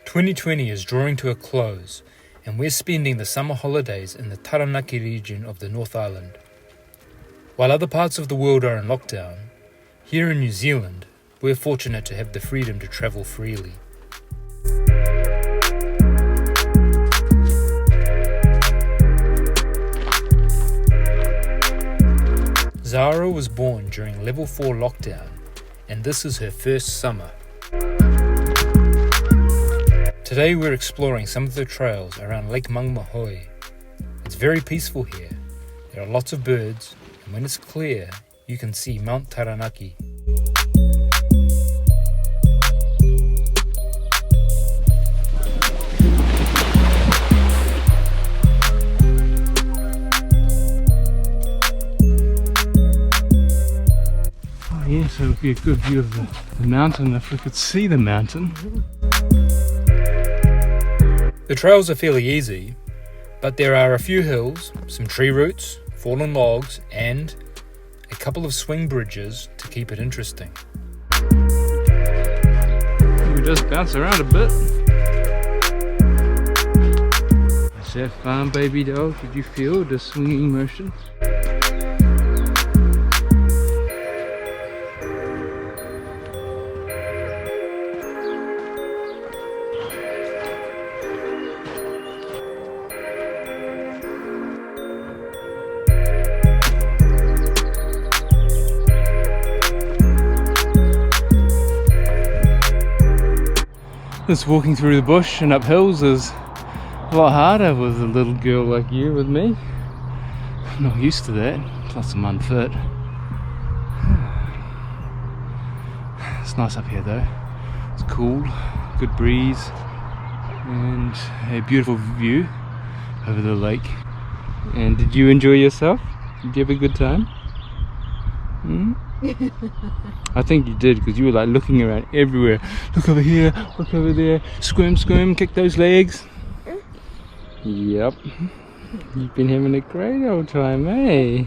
2020 is drawing to a close, and we're spending the summer holidays in the Taranaki region of the North Island. While other parts of the world are in lockdown, here in New Zealand, we're fortunate to have the freedom to travel freely. Zara was born during level 4 lockdown, and this is her first summer. Today we're exploring some of the trails around Lake Mangamahoe. It's very peaceful here. There are lots of birds, and when it's clear, you can see Mount Taranaki. Oh yeah, so it would be a good view of the mountain if we could see the mountain. The trails are fairly easy, but there are a few hills, some tree roots, fallen logs, and a couple of swing bridges to keep it interesting. It does bounce around a bit. That's that farm baby dog. Did you feel the swinging motion? This walking through the bush and up hills is a lot harder with a little girl like you with me. I'm not used to that, plus I'm unfit. It's nice up here though. It's cool, good breeze, and a beautiful view over the lake. And did you enjoy yourself? Did you have a good time? I think you did, because you were like looking around everywhere. Look over here, look over there, squirm, squirm, kick those legs. Yep. You've been having a great old time, eh?